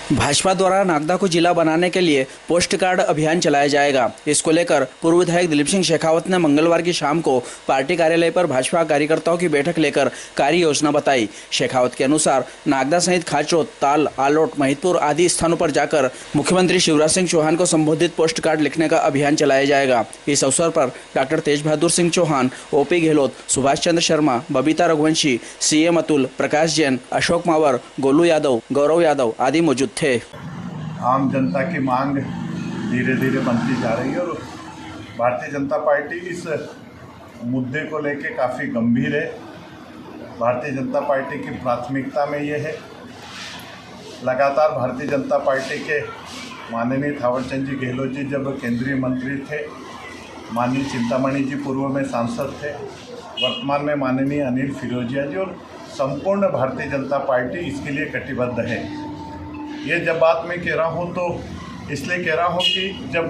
भाजपा द्वारा नागदा को जिला बनाने के लिए पोस्ट कार्ड अभियान चलाया जाएगा। इसको लेकर पूर्व विधायक दिलीप सिंह शेखावत ने मंगलवार की शाम को पार्टी कार्यालय पर भाजपा कार्यकर्ताओं की बैठक लेकर कार्य योजना बताई। शेखावत के अनुसार नागदा सहित खाचरोद, ताल, आलोट, महिदपुर आदि स्थानों पर जाकर मुख्यमंत्री शिवराज सिंह चौहान को संबोधित पोस्ट कार्ड लिखने का अभियान चलाया जाएगा। इस अवसर पर डॉक्टर तेज बहादुर सिंह चौहान, ओपी गहलोत, सुभाष चंद्र शर्मा, बबीता रघुवंशी, सीएम अतुल, प्रकाश जैन, अशोक मावर, गोलू यादव, गौरव यादव आदि मौजूद थे। आम जनता की मांग धीरे धीरे बनती जा रही है और भारतीय जनता पार्टी इस मुद्दे को लेकर काफ़ी गंभीर है। भारतीय जनता पार्टी की प्राथमिकता में ये है। लगातार भारतीय जनता पार्टी के माननीय थावरचंद जी गहलोत जी जब केंद्रीय मंत्री थे, माननीय चिंतामणि जी पूर्व में सांसद थे, वर्तमान में माननीय अनिल फिरोजिया जी और संपूर्ण भारतीय जनता पार्टी इसके लिए कटिबद्ध है। ये जब बात मैं कह रहा हूँ तो इसलिए कह रहा हूँ कि जब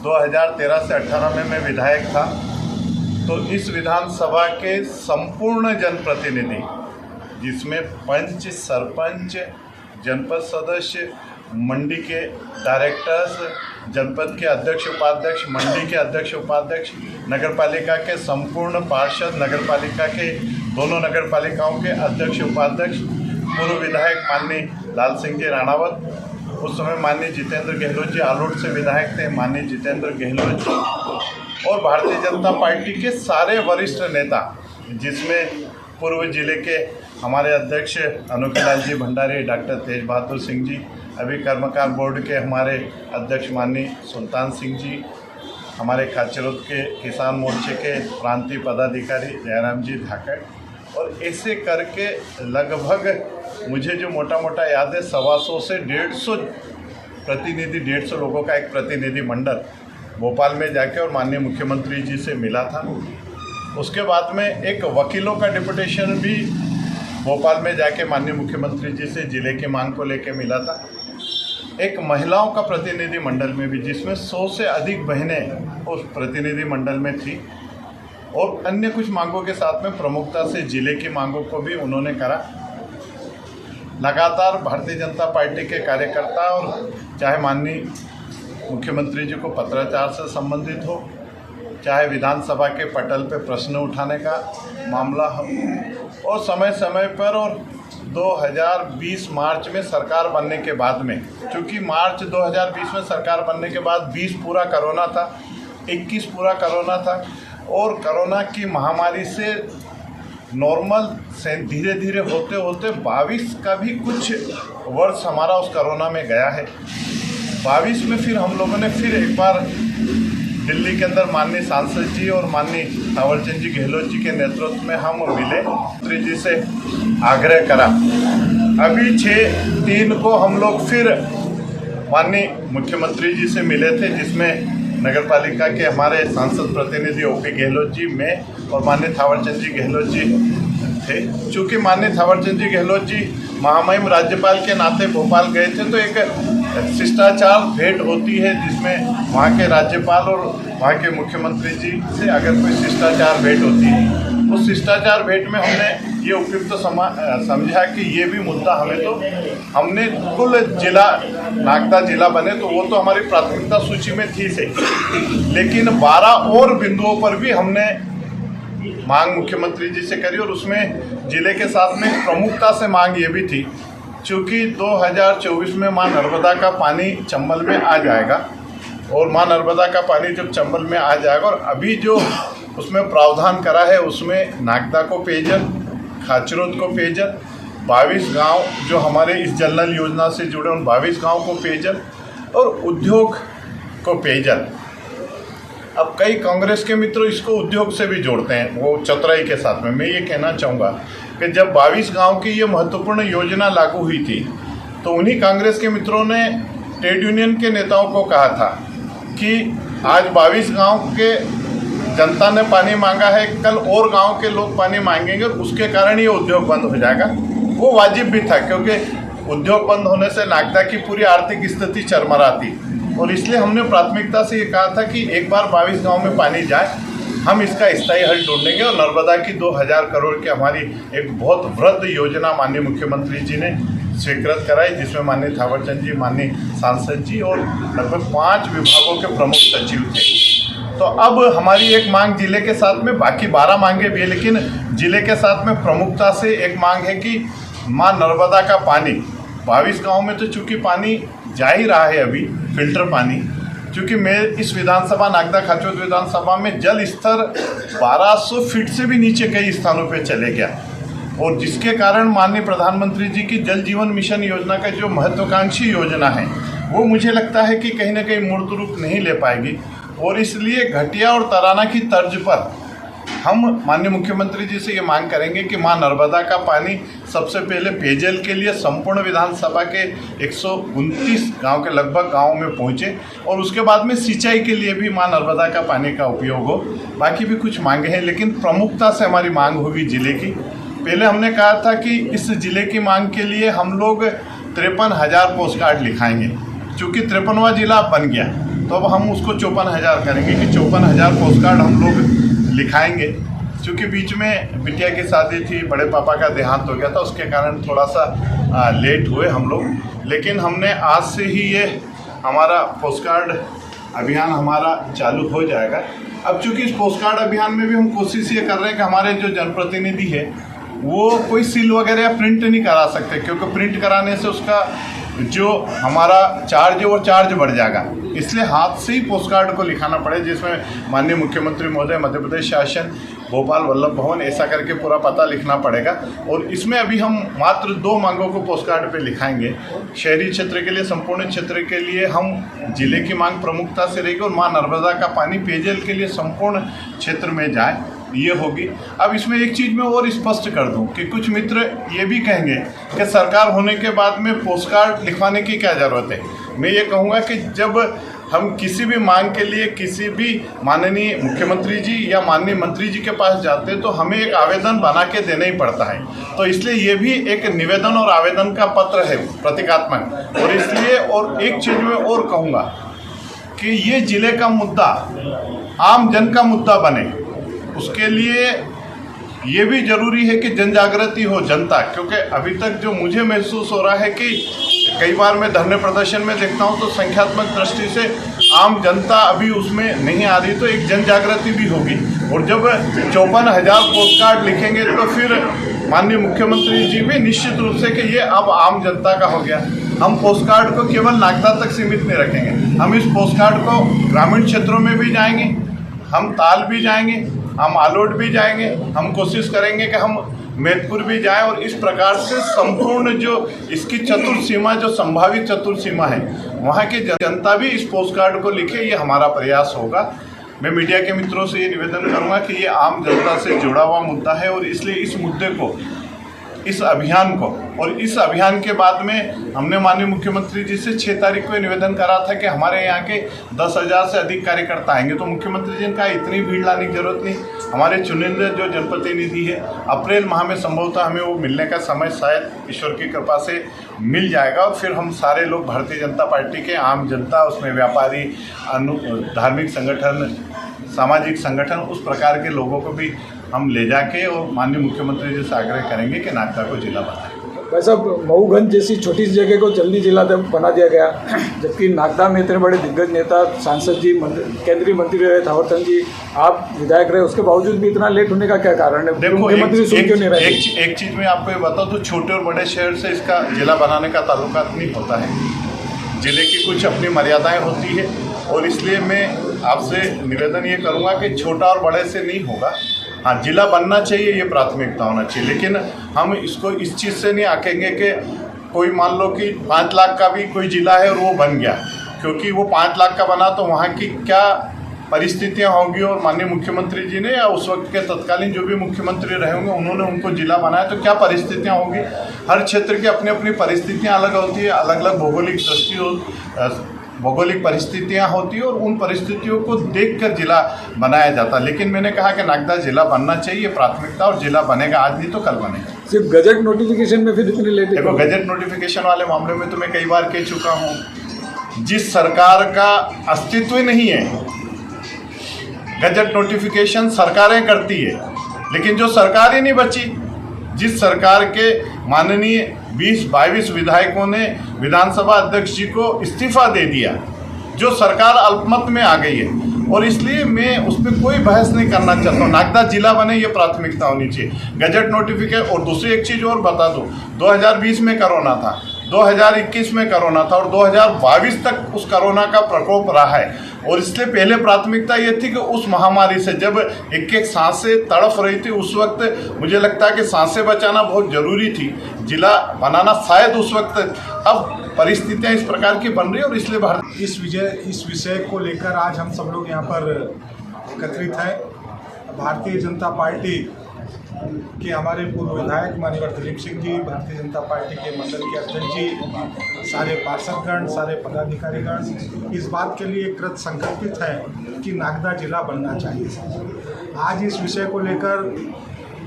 2013 से 18 में मैं विधायक था तो इस विधानसभा के संपूर्ण जनप्रतिनिधि, जिसमें पंच, सरपंच, जनपद सदस्य, मंडी के डायरेक्टर्स, जनपद के अध्यक्ष उपाध्यक्ष, मंडी के अध्यक्ष उपाध्यक्ष, नगरपालिका के संपूर्ण पार्षद, नगरपालिका के दोनों नगरपालिकाओं के अध्यक्ष उपाध्यक्ष, पूर्व विधायक माननीय लाल सिंह जी राणावत, उस समय माननीय जितेंद्र गहलोत जी आलोट से विधायक थे, माननीय जितेंद्र गहलोत जी और भारतीय जनता पार्टी के सारे वरिष्ठ नेता, जिसमें पूर्व जिले के हमारे अध्यक्ष अनोखीलाल जी भंडारी, डॉक्टर तेज बहादुर सिंह जी, अभी कर्मकार बोर्ड के हमारे अध्यक्ष माननीय सुल्तान सिंह जी, हमारे खाचरोद के किसान मोर्चे के प्रांतीय पदाधिकारी जयराम जी धाकड़, और ऐसे करके लगभग मुझे जो मोटा मोटा याद है 125 से 150 प्रतिनिधि, 150 लोगों का एक प्रतिनिधि मंडल भोपाल में जाके और माननीय मुख्यमंत्री जी से मिला था। उसके बाद में एक वकीलों का डिपुटेशन भी भोपाल में जाके माननीय मुख्यमंत्री जी से जिले की मांग को लेकर मिला था। एक महिलाओं का प्रतिनिधि मंडल में भी, जिसमें 100 से अधिक बहनें उस प्रतिनिधि मंडल में थी, और अन्य कुछ मांगों के साथ में प्रमुखता से जिले की मांगों को भी उन्होंने करा। लगातार भारतीय जनता पार्टी के कार्यकर्ता, और चाहे माननीय मुख्यमंत्री जी को पत्राचार से संबंधित हो, चाहे विधानसभा के पटल पे प्रश्न उठाने का मामला हो, और समय समय पर, और 2020 मार्च में सरकार बनने के बाद में, चूँकि मार्च 2020 में सरकार बनने के बाद 20 पूरा कोरोना था, 21 पूरा कोरोना था, और कोरोना की महामारी से नॉर्मल से धीरे धीरे होते होते 22 का भी कुछ वर्ष हमारा उस कोरोना में गया है। 22 में फिर हम लोगों ने फिर एक बार दिल्ली के अंदर माननीय सांसद जी और माननीय थावरचंद जी गहलोत जी के नेतृत्व में हम मिले, मंत्री जी से आग्रह करा। अभी 6/3 को हम लोग फिर माननीय मुख्यमंत्री जी से मिले थे, जिसमें नगरपालिका के हमारे सांसद प्रतिनिधि ओपी गहलोत जी, मैं और माननीय थावरचंद जी गहलोत जी थे। चूँकि माननीय थावरचंद जी गहलोत जी महामहिम राज्यपाल के नाते भोपाल गए थे, तो एक शिष्टाचार भेंट होती है जिसमें वहाँ के राज्यपाल और वहाँ के मुख्यमंत्री जी से अगर कोई शिष्टाचार भेंट होती है, उस शिष्टाचार भेंट में हमने ये उपयुक्त समझा कि ये भी मुद्दा हमने कुल जिला नागदा जिला बने तो वो तो हमारी प्राथमिकता सूची में थी सही, लेकिन 12 और बिंदुओं पर भी हमने मांग मुख्यमंत्री जी से करी, और उसमें जिले के साथ में प्रमुखता से मांग ये भी थी, चूँकि 2024 में माँ नर्मदा का पानी चंबल में आ जाएगा, और माँ नर्मदा का पानी जब चंबल में आ जाएगा, और अभी जो उसमें प्रावधान करा है उसमें नागदा को पेयजल, खाचरोद को पेयजल, 22 गांव जो हमारे इस जल नल योजना से जुड़े उन 22 गांव को पेयजल, और उद्योग को पेयजल। अब कई कांग्रेस के मित्र इसको उद्योग से भी जोड़ते हैं, वो चतुराई के साथ में। मैं ये कहना चाहूँगा कि जब 22 गांव की ये महत्वपूर्ण योजना लागू हुई थी, तो उन्हीं कांग्रेस के मित्रों ने ट्रेड यूनियन के नेताओं को कहा था कि आज 22 गांव के जनता ने पानी मांगा है, कल और गांव के लोग पानी मांगेंगे, उसके कारण ये उद्योग बंद हो जाएगा। वो वाजिब भी था, क्योंकि उद्योग बंद होने से नागदा की पूरी आर्थिक स्थिति चरमराती, और इसलिए हमने प्राथमिकता से ये कहा था कि एक बार 22 गांव में पानी जाए, हम इसका स्थायी हल ढूंढेंगे, और नर्मदा की 2000 करोड़ की हमारी एक बहुत वृहद योजना माननीय मुख्यमंत्री जी ने स्वीकृत कराई, जिसमें माननीय थावरचंद जी, माननीय सांसद जी और लगभग 5 विभागों के प्रमुख सचिव थे। तो अब हमारी एक मांग जिले के साथ में, बाकी 12 मांगे भी है, लेकिन जिले के साथ में प्रमुखता से एक मांग है कि माँ नर्मदा का पानी 22 गाँव में तो चूँकि पानी जा ही रहा है अभी, फिल्टर पानी, क्योंकि मैं इस विधानसभा नागदा खाचोद विधानसभा में जल स्तर 1200 फीट से भी नीचे कई स्थानों पे चले गया, और जिसके कारण माननीय प्रधानमंत्री जी की जल जीवन मिशन योजना का जो महत्वाकांक्षी योजना है वो मुझे लगता है कि कहीं ना कहीं मूर्त रूप नहीं ले पाएगी। और इसलिए घटिया और तराना की तर्ज पर हम माननीय मुख्यमंत्री जी से ये मांग करेंगे कि मां नर्मदा का पानी सबसे पहले पेयजल के लिए संपूर्ण विधानसभा के 129 गांव के लगभग गांव में पहुंचे, और उसके बाद में सिंचाई के लिए भी मां नर्मदा का पानी का उपयोग हो। बाकी भी कुछ मांगे हैं, लेकिन प्रमुखता से हमारी मांग होगी जिले की। पहले हमने कहा था कि इस जिले की मांग के लिए हम लोग 53,000 पोस्ट कार्ड लिखाएंगे। चूँकि 53वां जिला बन गया तो अब हम उसको 54,000 करेंगे कि 54,000 पोस्ट कार्ड हम लोग लिखाएंगे। क्योंकि बीच में बिटिया की शादी थी, बड़े पापा का देहांत हो गया था, उसके कारण थोड़ा सा लेट हुए हम लोग, लेकिन हमने आज से ही ये हमारा पोस्ट कार्ड अभियान हमारा चालू हो जाएगा। अब चूँकि इस पोस्ट कार्ड अभियान में भी हम कोशिश ये कर रहे हैं कि हमारे जो जनप्रतिनिधि है वो कोई सील वगैरह या प्रिंट नहीं करा सकते, क्योंकि प्रिंट कराने से उसका जो हमारा चार्ज है वो चार्ज बढ़ जाएगा। इसलिए हाथ से ही पोस्ट कार्ड को लिखाना पड़े, जिसमें माननीय मुख्यमंत्री महोदय, मध्य प्रदेश शासन, भोपाल वल्लभ भवन, ऐसा करके पूरा पता लिखना पड़ेगा। और इसमें अभी हम मात्र 2 मांगों को पोस्ट कार्ड पे लिखाएंगे। शहरी क्षेत्र के लिए, संपूर्ण क्षेत्र के लिए हम जिले की मांग प्रमुखता से रहेगी, और माँ नर्मदा का पानी पेयजल के लिए संपूर्ण क्षेत्र में जाए, ये होगी। अब इसमें एक चीज़ मैं और स्पष्ट कर दूं कि कुछ मित्र ये भी कहेंगे कि सरकार होने के बाद में पोस्ट कार्ड लिखवाने की क्या ज़रूरत है। मैं ये कहूँगा कि जब हम किसी भी मांग के लिए किसी भी माननीय मुख्यमंत्री जी या माननीय मंत्री जी के पास जाते हैं तो हमें एक आवेदन बना के देना ही पड़ता है। तो इसलिए ये भी एक निवेदन और आवेदन का पत्र है, प्रतीकात्मक। और इसलिए और एक चीज़ मैं और कहूँगा कि ये जिले का मुद्दा आम जन का मुद्दा बने, उसके लिए ये भी जरूरी है कि जन जागृति हो, जनता। क्योंकि अभी तक जो मुझे महसूस हो रहा है कि कई बार मैं धरने प्रदर्शन में देखता हूँ तो संख्यात्मक दृष्टि से आम जनता अभी उसमें नहीं आ रही, तो एक जन जागृति भी होगी। और जब 54,000 पोस्ट कार्ड लिखेंगे तो फिर माननीय मुख्यमंत्री जी भी निश्चित रूप से कि ये अब आम जनता का हो गया। हम पोस्ट कार्ड को केवल नागदा तक सीमित नहीं रखेंगे, हम इस पोस्ट कार्ड को ग्रामीण क्षेत्रों में भी जाएंगे, हम ताल भी जाएंगे, हम आलोट भी जाएंगे, हम कोशिश करेंगे कि हम मैदपुर भी जाएं, और इस प्रकार से संपूर्ण जो इसकी चतुर सीमा, जो संभावित चतुर सीमा है, वहाँ की जनता भी इस पोस्ट कार्ड को लिखे, ये हमारा प्रयास होगा। मैं मीडिया के मित्रों से ये निवेदन करूँगा कि ये आम जनता से जुड़ा हुआ मुद्दा है, और इसलिए इस मुद्दे को, इस अभियान को, और इस अभियान के बाद में हमने माननीय मुख्यमंत्री जी से 6 तारीख को निवेदन करा था कि हमारे यहाँ के 10,000 से अधिक कार्यकर्ता आएंगे। तो मुख्यमंत्री जी ने कहा इतनी भीड़ लाने की जरूरत नहीं, हमारे चुनिंदा जो जनप्रतिनिधि है अप्रैल माह में संभवतः हमें वो मिलने का समय शायद ईश्वर की कृपा से मिल जाएगा, और फिर हम सारे लोग भारतीय जनता पार्टी के, आम जनता, उसमें व्यापारी, धार्मिक संगठन, सामाजिक संगठन, उस प्रकार के लोगों को भी हम ले जाके और माननीय मुख्यमंत्री जी से आग्रह करेंगे कि नागदा को जिला बनाए। भाई साहब, मऊगंज जैसी छोटी सी जगह को जल्दी जिला बना दिया गया, जबकि नागदा में इतने बड़े दिग्गज नेता, सांसद जी, केंद्रीय मंत्री रहे थावरचंद जी, आप विधायक रहे, उसके बावजूद भी इतना लेट होने का क्या कारण है? देखो, मुख्यमंत्री सुन क्यों नहीं रहे? एक चीज़ मैं आपको ये बताऊँ तो छोटे और बड़े शहर से इसका जिला बनाने का ताल्लुकात नहीं होता है। जिले की कुछ अपनी मर्यादाएं होती है, और इसलिए मैं आपसे निवेदन ये करूँगा कि छोटा और बड़े से नहीं होगा। हाँ, जिला बनना चाहिए, ये प्राथमिकता होना चाहिए, लेकिन हम इसको इस चीज़ से नहीं आकेंगे कि कोई मान लो कि 5 लाख का भी कोई जिला है और वो बन गया, क्योंकि वो 5 लाख का बना तो वहाँ की क्या परिस्थितियाँ होंगी, और माननीय मुख्यमंत्री जी ने या उस वक्त के तत्कालीन जो भी मुख्यमंत्री रहे होंगे उन्होंने उनको जिला बनाया तो क्या परिस्थितियाँ होंगी। हर क्षेत्र की अपनी अपनी परिस्थितियाँ अलग होती है, अलग अलग भौगोलिक परिस्थितियाँ होती है, और उन परिस्थितियों को देखकर जिला बनाया जाता है। लेकिन मैंने कहा कि नागदा जिला बनना चाहिए प्राथमिकता, और जिला बनेगा, आज नहीं तो कल बनेगा। सिर्फ गजट नोटिफिकेशन में फिर इतनी लेट? देखो, गजट नोटिफिकेशन वाले मामले में तो मैं कई बार कह चुका हूँ, जिस सरकार का अस्तित्व ही नहीं है, गजट नोटिफिकेशन सरकारें करती है, लेकिन जो सरकार ही नहीं बची, जिस सरकार के माननीय 20-22 विधायकों ने विधानसभा अध्यक्ष जी को इस्तीफा दे दिया, जो सरकार अल्पमत में आ गई है। और इसलिए मैं उस पर कोई बहस नहीं करना चाहता हूँ। नागदा जिला बने ये प्राथमिकता होनी चाहिए। Gazette notification. और दूसरी एक चीज़ और बता दूँ, 2020 में कोरोना था, 2021 में कोरोना था और 2022 तक उस कोरोना का प्रकोप रहा है। और इसलिए पहले प्राथमिकता ये थी कि उस महामारी से जब एक सांसें तड़फ रही थी, उस वक्त मुझे लगता है कि सांसें बचाना बहुत ज़रूरी थी। जिला बनाना शायद उस वक्त, अब परिस्थितियाँ इस प्रकार की बन रही है और इसलिए भारत इस विषय को लेकर आज हम सब लोग यहाँ पर एकत्रित हैं। भारतीय जनता पार्टी के हमारे पूर्व विधायक माननीय दिलीप सिंह जी, भारतीय जनता पार्टी के मंडल के अध्यक्ष जी, सारे पार्षदगण, सारे पदाधिकारीगण इस बात के लिए कृत संकल्पित है कि नागदा जिला बनना चाहिए। आज इस विषय को लेकर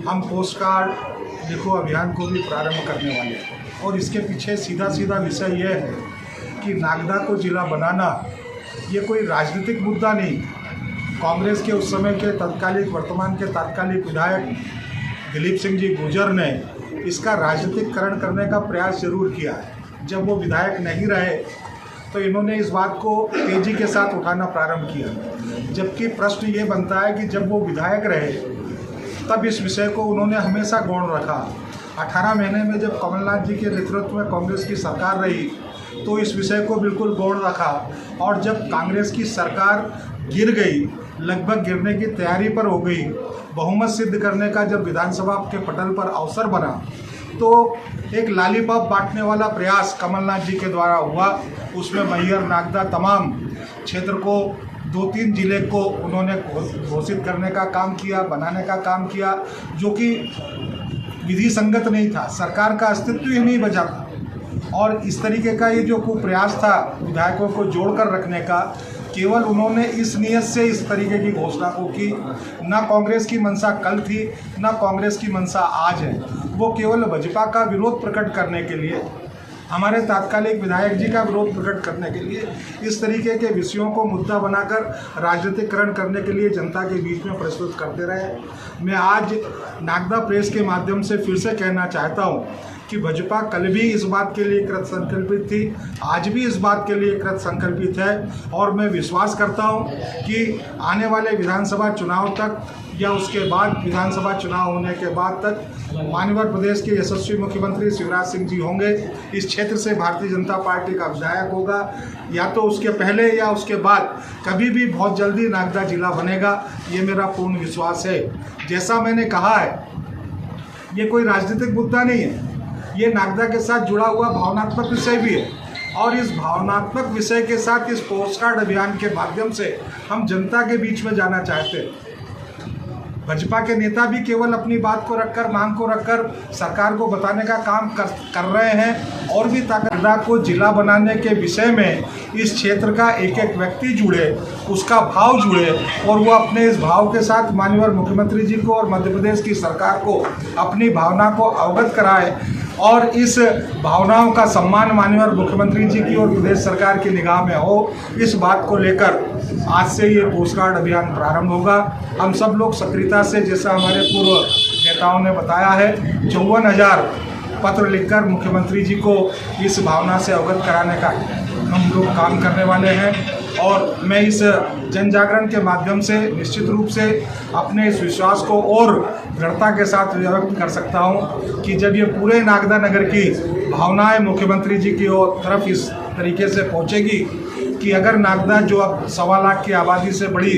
हम पोस्ट कार्ड लिखो अभियान को भी प्रारंभ करने वाले हैं और इसके पीछे सीधा विषय यह है कि नागदा को जिला बनाना ये कोई राजनीतिक मुद्दा नहीं। कांग्रेस के उस समय के वर्तमान के तात्कालिक विधायक दिलीप सिंह जी गुर्जर ने इसका राजनीतिकरण करने का प्रयास जरूर किया है। जब वो विधायक नहीं रहे तो इन्होंने इस बात को तेजी के साथ उठाना प्रारंभ किया, जबकि प्रश्न ये बनता है कि जब वो विधायक रहे तब इस विषय को उन्होंने हमेशा गौण रखा। 18 महीने में जब कमलनाथ जी के नेतृत्व में कांग्रेस की सरकार रही तो इस विषय को बिल्कुल गौण रखा, और जब कांग्रेस की सरकार गिर गई, लगभग गिरने की तैयारी पर हो गई, बहुमत सिद्ध करने का जब विधानसभा के पटल पर अवसर बना तो एक लॉलीपॉप बांटने वाला प्रयास कमलनाथ जी के द्वारा हुआ। उसमें मैहर, नागदा तमाम क्षेत्र को 2-3 जिले को उन्होंने घोषित करने का काम किया, बनाने का काम किया, जो कि विधि संगत नहीं था, सरकार का अस्तित्व ही नहीं बचा था। और इस तरीके का ये जो प्रयास था विधायकों को जोड़कर रखने का, केवल उन्होंने इस नियत से इस तरीके की घोषणा को की। ना कांग्रेस की मंशा कल थी, ना कांग्रेस की मंशा आज है। वो केवल भाजपा का विरोध प्रकट करने के लिए, हमारे तात्कालिक विधायक जी का विरोध प्रकट करने के लिए इस तरीके के विषयों को मुद्दा बनाकर राजनीतिकरण करने के लिए जनता के बीच में प्रस्तुत करते रहे। मैं आज नागदा प्रेस के माध्यम से फिर से कहना चाहता हूँ कि भाजपा कल भी इस बात के लिए कृत संकल्पित थी, आज भी इस बात के लिए कृत संकल्पित है। और मैं विश्वास करता हूं कि आने वाले विधानसभा चुनाव तक या उसके बाद विधानसभा चुनाव होने के बाद तक माननीय प्रदेश के यशस्वी मुख्यमंत्री शिवराज सिंह जी होंगे। इस क्षेत्र से भारतीय जनता पार्टी का विधायक होगा, या तो उसके पहले या उसके बाद कभी भी बहुत जल्दी नागदा जिला बनेगा, ये मेरा पूर्ण विश्वास है। जैसा मैंने कहा है, ये कोई राजनीतिक मुद्दा नहीं है, ये नागदा के साथ जुड़ा हुआ भावनात्मक विषय भी है। और इस भावनात्मक विषय के साथ इस पोस्ट कार्ड अभियान के माध्यम से हम जनता के बीच में जाना चाहते हैं। भाजपा के नेता भी केवल अपनी बात को रखकर, मांग को रखकर सरकार को बताने का काम कर रहे हैं, और भी नागदा को जिला बनाने के विषय में इस क्षेत्र का एक एक व्यक्ति जुड़े, उसका भाव जुड़े, और वो अपने इस भाव के साथ माननीय मुख्यमंत्री जी को और मध्य प्रदेश की सरकार को अपनी भावना को अवगत कराए, और इस भावनाओं का सम्मान माननीय मुख्यमंत्री जी की और प्रदेश सरकार की निगाह में हो। इस बात को लेकर आज से ये पोस्ट कार्ड अभियान प्रारंभ होगा। हम सब लोग सक्रियता से, जैसा हमारे पूर्व नेताओं ने बताया है, 54,000 पत्र लिखकर मुख्यमंत्री जी को इस भावना से अवगत कराने का हम लोग काम करने वाले हैं। और मैं इस जन जागरण के माध्यम से निश्चित रूप से अपने इस विश्वास को और दृढ़ता के साथ व्यक्त कर सकता हूं कि जब ये पूरे नागदा नगर की भावनाएं मुख्यमंत्री जी की ओर तरफ इस तरीके से पहुंचेगी कि अगर नागदा, जो अब 1.25 लाख की आबादी से बड़ी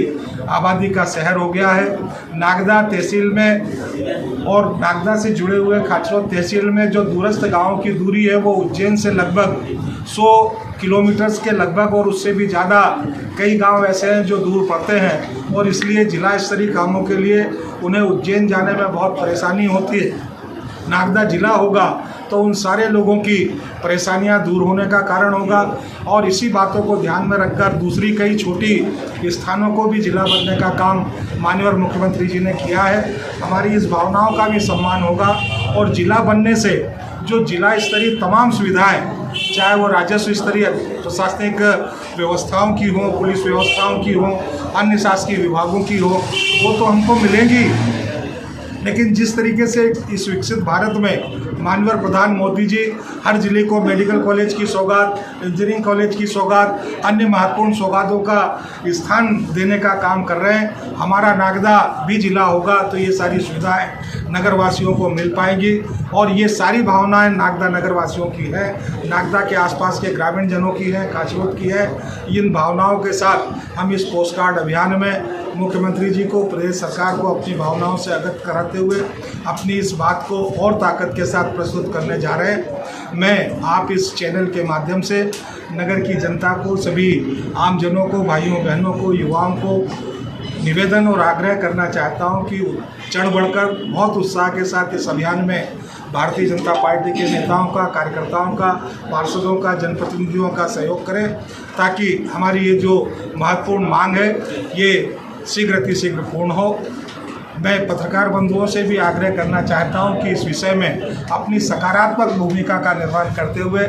आबादी का शहर हो गया है, नागदा तहसील में और नागदा से जुड़े हुए खाचरोद तहसील में जो दूरस्थ गाँव की दूरी है वो उज्जैन से लगभग 100 किलोमीटर्स के लगभग, और उससे भी ज़्यादा कई गांव ऐसे हैं जो दूर पड़ते हैं, और इसलिए जिला स्तरीय कामों के लिए उन्हें उज्जैन जाने में बहुत परेशानी होती है। नागदा जिला होगा तो उन सारे लोगों की परेशानियां दूर होने का कारण होगा, और इसी बातों को ध्यान में रखकर दूसरी कई छोटी स्थानों को भी जिला बनने का काम माननीय मुख्यमंत्री जी ने किया है। हमारी इस भावनाओं का भी सम्मान होगा, और जिला बनने से जो जिला स्तरीय तमाम सुविधाएं, चाहे वो राजस्व स्तरीय प्रशासनिक व्यवस्थाओं की हो, पुलिस व्यवस्थाओं की हो, अन्य शासकीय विभागों की हो, वो तो हमको मिलेंगी, लेकिन जिस तरीके से इस विकसित भारत में माननीय प्रधान मोदी जी हर जिले को मेडिकल कॉलेज की सौगात, इंजीनियरिंग कॉलेज की सौगात, अन्य महत्वपूर्ण सौगातों का स्थान देने का काम कर रहे हैं। हमारा नागदा भी जिला होगा तो ये सारी सुविधाएं नगरवासियों को मिल पाएंगी और ये सारी भावनाएं नागदा नगरवासियों की है, नागदा के आसपास के ग्रामीण जनों की है, काशीवत की है। इन भावनाओं के साथ हम इस पोस्ट कार्ड अभियान में मुख्यमंत्री जी को, प्रदेश सरकार को अपनी भावनाओं से अवगत कराते हुए अपनी इस बात को और ताकत के साथ प्रस्तुत करने जा रहे हैं। मैं आप इस चैनल के माध्यम से नगर की जनता को, सभी आम जनों को, भाइयों बहनों को, युवाओं को निवेदन और आग्रह करना चाहता हूं कि चढ़ बढ़कर बहुत उत्साह के साथ इस अभियान में भारतीय जनता पार्टी के नेताओं का, कार्यकर्ताओं का, पार्षदों का, जनप्रतिनिधियों का सहयोग करें ताकि हमारी ये जो महत्वपूर्ण मांग है ये शीघ्र अतिशीघ्र पूर्ण हो। मैं पत्रकार बंधुओं से भी आग्रह करना चाहता हूं कि इस विषय में अपनी सकारात्मक भूमिका का निर्वहन करते हुए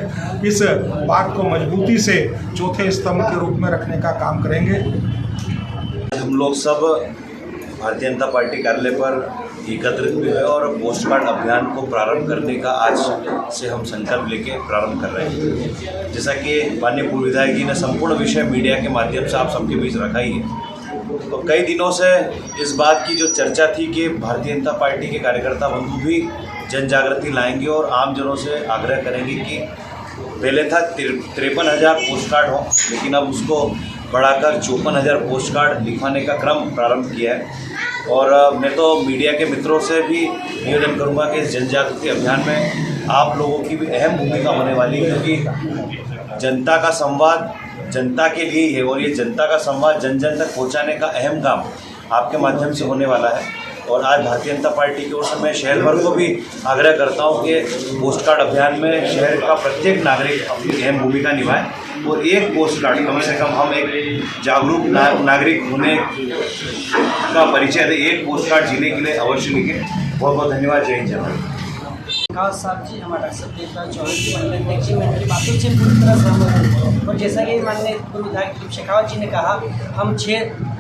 इस बात को मजबूती से चौथे स्तंभ के रूप में रखने का काम करेंगे। हम लोग सब भारतीय जनता पार्टी कार्यालय पर एकत्रित हुए हैं और पोस्ट कार्ड अभियान को प्रारंभ करने का आज से हम संकल्प लेके प्रारंभ कर रहे हैं। जैसा कि माननीय पूर्व विधायक जी ने संपूर्ण विषय मीडिया के माध्यम से आप सबके बीच रखा ही है, तो कई दिनों से इस बात की जो चर्चा थी कि भारतीय जनता पार्टी के कार्यकर्ता बंधु भी जन जागृति लाएंगे और आम जनों से आग्रह करेंगे कि पहले था 53,000 पोस्ट कार्ड हो, लेकिन अब उसको बढ़ाकर 54,000 पोस्ट कार्ड लिखवाने का क्रम प्रारंभ किया है। और मैं तो मीडिया के मित्रों से भी निवेदन करूंगा कि इस जन जागृति अभियान में आप लोगों की भी अहम भूमिका होने वाली है, क्योंकि जनता का संवाद जनता के लिए ही है और ये जनता का संवाद जन जन तक पहुंचाने का अहम काम आपके माध्यम से होने वाला है। और आज भारतीय जनता पार्टी की ओर से मैं शहर भर को भी आग्रह करता हूं कि पोस्ट कार्ड अभियान में शहर का प्रत्येक नागरिक अपनी अहम भूमिका निभाए और एक पोस्ट कार्ड कम से कम हम एक जागरूक नागरिक होने का परिचय दें, एक पोस्ट कार्ड जिले के लिए अवश्य लिखें। बहुत बहुत धन्यवाद। जय हिंद जय भारत। शेखावत साहब जी, हमारा देवता चौधरी मंडल अध्यक्ष जी, मैं इनकी बातों से पूरी तरह सहमत हूँ। और जैसा कि माननीय पूर्व विधायक शेखावत जी ने कहा, हम 6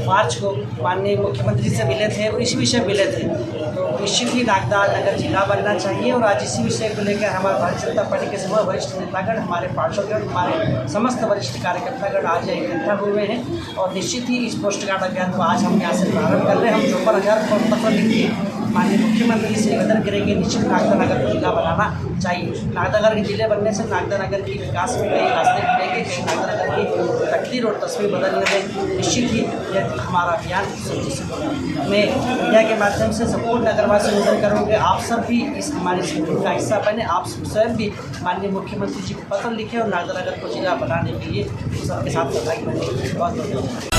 मार्च को माननीय मुख्यमंत्री से मिले थे और इसी विषय मिले थे, तो निश्चित ही नागदा नगर जिला बनना चाहिए। और आज इसी विषय को लेकर हमारे भारतीय जनता पार्टी के समस्त वरिष्ठ नेतागण, हमारे पार्षदगण, हमारे समस्त वरिष्ठ कार्यकर्तागण आज इकट्ठा हुए हैं और निश्चित ही इस पोस्ट कार्ड अभियान को आज हम यहाँ से प्रारंभ कर रहे हैं। हम 54,000 पत्र लिख के माननीय मुख्यमंत्री से निवेदन करेंगे निश्चित नागदा नगर को जिला बनाना चाहिए। नागदा नगर के जिले बनने से नागदा नगर की विकास में कई रास्ते खुलेंगे, कई नागदा नगर की तकदीर और तस्वीर बदलने में निश्चित ही यह हमारा अभियान सुनिश्चित होगा। मैं मीडिया के माध्यम से संपूर्ण नगरवासी निवेदन करूँगा, आप सब भी इस हमारी स्कूल का हिस्सा बने, आप स्वयं भी माननीय मुख्यमंत्री जी को पत्र लिखें और नागदा नगर को जिला बनाने के लिए सबके साथ सहभागी बने। बहुत बहुत धन्यवाद।